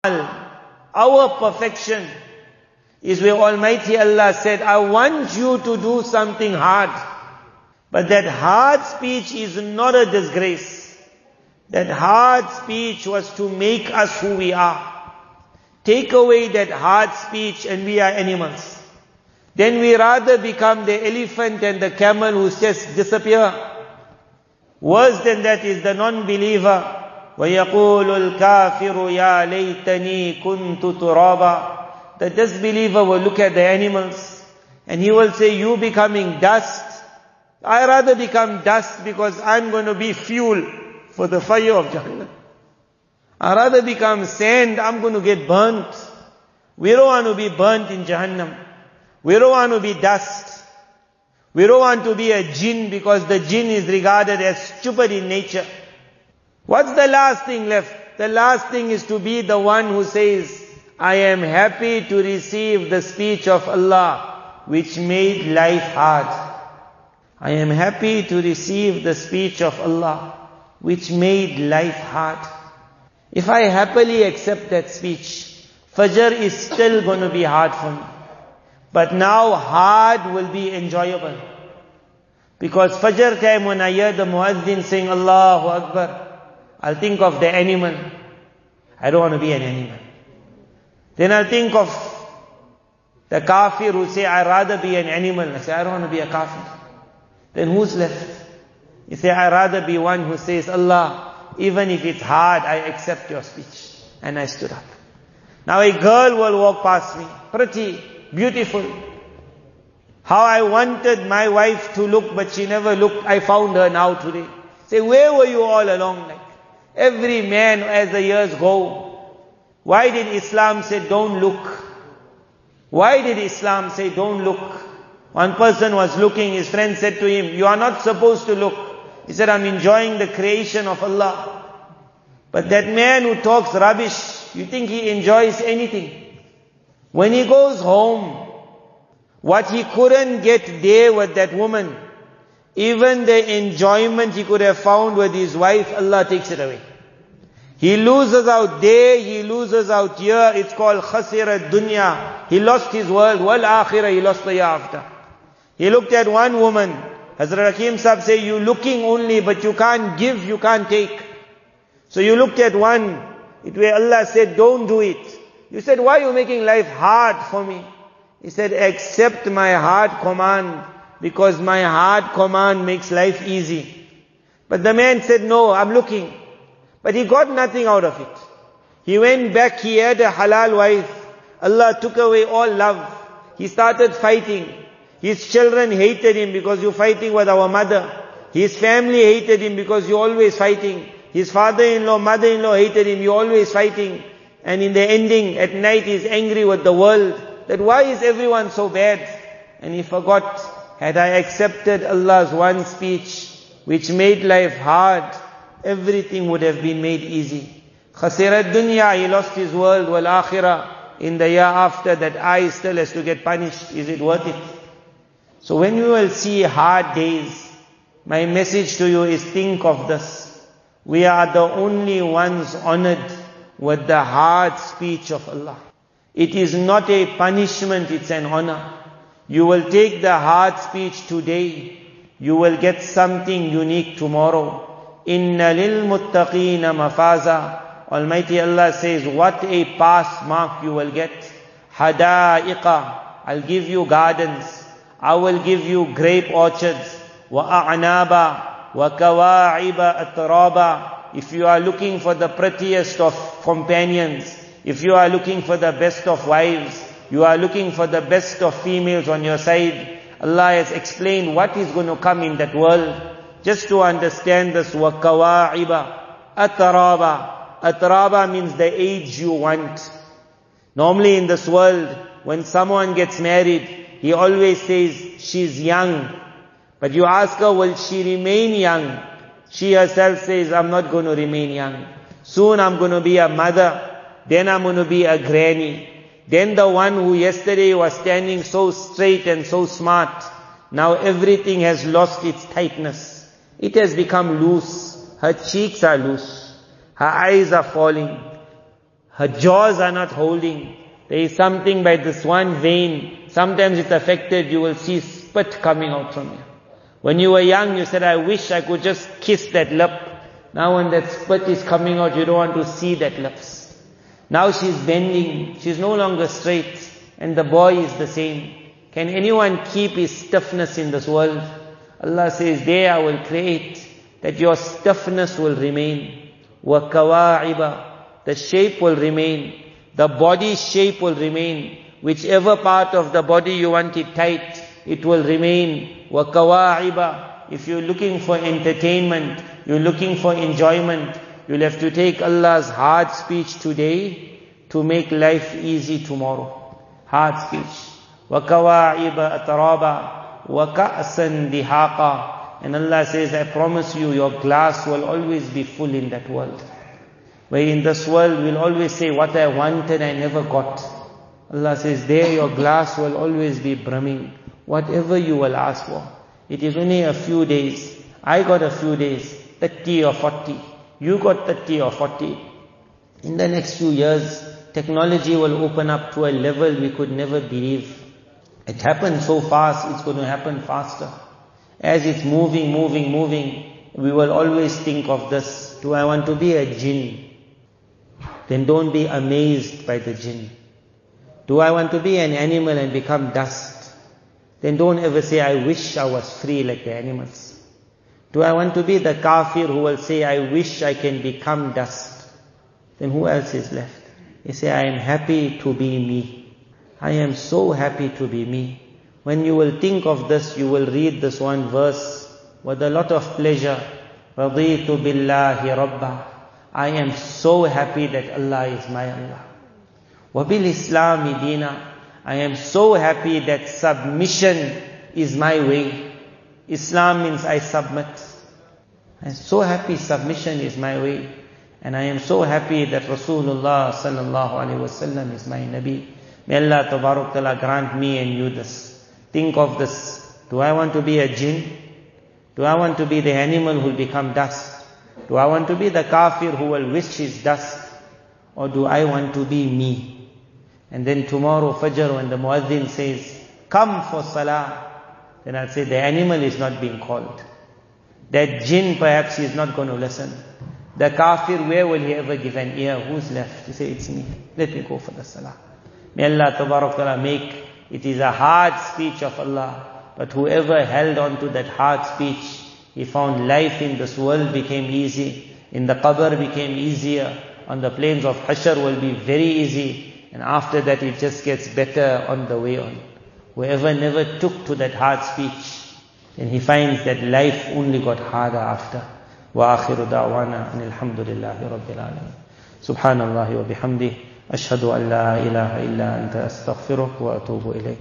Our perfection is where Almighty Allah said, I want you to do something hard. But that hard speech is not a disgrace. That hard speech was to make us who we are. Take away that hard speech and we are animals. Then we rather become the elephant and the camel who just disappear. Worse than that is the non-believer. وَيَقُولُ الْكَافِرُ يَا لَيْتَنِي كُنْتُ تُرَابًا. The disbeliever will look at the animals and he will say, you becoming dust. I rather become dust because I'm going to be fuel for the fire of Jahannam. I rather become sand, I'm going to get burnt. We don't want to be burnt in Jahannam. We don't want to be dust. We don't want to be a jinn because the jinn is regarded as stupid in nature. What's the last thing left? The last thing is to be the one who says, I am happy to receive the speech of Allah which made life hard. I am happy to receive the speech of Allah which made life hard. If I happily accept that speech, Fajr is still going to be hard for me. But now hard will be enjoyable. Because Fajr time when I hear the Muazzin saying Allahu Akbar, I'll think of the animal. I don't want to be an animal. Then I'll think of the kafir who say, I'd rather be an animal. I say, I don't want to be a kafir. Then who's left? You say, I'd rather be one who says, Allah, even if it's hard, I accept your speech. And I stood up. Now a girl will walk past me, pretty, beautiful. How I wanted my wife to look, but she never looked. I found her now today. Say, where were you all along? Like every man as the years go. Why did Islam say don't look? Why did Islam say don't look? One person was looking, his friend said to him, you are not supposed to look. He said, I'm enjoying the creation of Allah. But that man who talks rubbish, you think he enjoys anything? When he goes home, what he couldn't get there with that woman, even the enjoyment he could have found with his wife, Allah takes it away. He loses out there, he loses out here. It's called khasira dunya. He lost his world. Wal akhirah, he lost the year after. He looked at one woman. Hazrat Hakim Sahib say, you looking only, but you can't give, you can't take. So you looked at one, where Allah said, don't do it. You said, why are you making life hard for me? He said, accept my hard command, because my hard command makes life easy. But the man said, no, I'm looking. But he got nothing out of it. He went back, he had a halal wife. Allah took away all love. He started fighting. His children hated him because you're fighting with our mother. His family hated him because you're always fighting. His father-in-law, mother-in-law hated him, you're always fighting. And in the ending, at night he's angry with the world. That why is everyone so bad? And he forgot, had I accepted Allah's one speech, which made life hard, everything would have been made easy. Khasirat dunya, he lost his world. Wal akhirah, in the year after, that eye still has to get punished. Is it worth it? So when you will see hard days, my message to you is think of this. We are the only ones honored with the hard speech of Allah. It is not a punishment, it's an honor. You will take the hard speech today, you will get something unique tomorrow. Inna lil muttaqina mafaza. Almighty Allah says, what a pass mark you will get. Hadaiqa, I'll give you gardens. I will give you grape orchards. Wa a'naba, wa kawa'iba atraba. If you are looking for the prettiest of companions, if you are looking for the best of wives, you are looking for the best of females on your side, Allah has explained what is going to come in that world. Just to understand this, وَكَوَاعِبَ أَتْرَابًا. Atraba means the age you want. Normally in this world, when someone gets married, he always says, she's young. But you ask her, will she remain young? She herself says, I'm not going to remain young. Soon I'm going to be a mother. Then I'm going to be a granny. Then the one who yesterday was standing so straight and so smart, now everything has lost its tightness. It has become loose. Her cheeks are loose. Her eyes are falling. Her jaws are not holding. There is something by this one vein. Sometimes it's affected, you will see spit coming out from here. When you were young, you said, I wish I could just kiss that lip. Now when that spit is coming out, you don't want to see that lips. Now she's bending. She's no longer straight. And the boy is the same. Can anyone keep his stiffness in this world? Allah says, there I will create that your stiffness will remain. وَكَوَاعِبَ, the shape will remain. The body shape will remain. Whichever part of the body you want it tight, it will remain. وَكَوَاعِبَ, if you're looking for entertainment, you're looking for enjoyment, you'll have to take Allah's hard speech today to make life easy tomorrow. Hard speech. وَكَوَاعِبَ أَتْرَابًا وَكَأْسًا دِهَاقًا. And Allah says, I promise you, your glass will always be full in that world. Where in this world, we'll always say, what I wanted, I never got. Allah says, there your glass will always be brimming. Whatever you will ask for. It is only a few days. I got a few days, 30 or 40. You got 30 or 40. In the next few years, technology will open up to a level we could never believe. It happened so fast, it's going to happen faster. As it's moving, we will always think of this. Do I want to be a jinn? Then don't be amazed by the jinn. Do I want to be an animal and become dust? Then don't ever say, I wish I was free like the animals. Do I want to be the kafir who will say, I wish I can become dust? Then who else is left? He say, I am happy to be me. I am so happy to be me. When you will think of this, you will read this one verse with a lot of pleasure. رَضِيتُ بِاللَّهِ رَبَّهِ. I am so happy that Allah is my Allah. وَبِالْإِسْلَامِ دِينًا. I am so happy that submission is my way. Islam means I submit. I am so happy submission is my way. And I am so happy that Rasulullah sallallahu alaihi wasallam is my Nabi. May Allah tabarak ta'ala grant me and you this. Think of this. Do I want to be a jinn? Do I want to be the animal who will become dust? Do I want to be the kafir who will wish his dust? Or do I want to be me? And then tomorrow Fajr when the muazzin says, come for salah, then I'll say the animal is not being called. That jinn perhaps he is not going to listen. The kafir, where will he ever give an ear? Who's left? He say, it's me. Let me go for the salah. May Allah tabarak ta'ala make it is a hard speech of Allah. But whoever held on to that hard speech, he found life in this world became easy. In the qabr became easier. On the plains of Hashr will be very easy. And after that it just gets better on the way on. Whoever never took to that hard speech, then he finds that life only got harder after. وآخر دعوانا أن الحمد لله رب العالمين. سبحان الله وبحمده أشهد أن لا إله إلا أنت أستغفرك وأتوب إليك.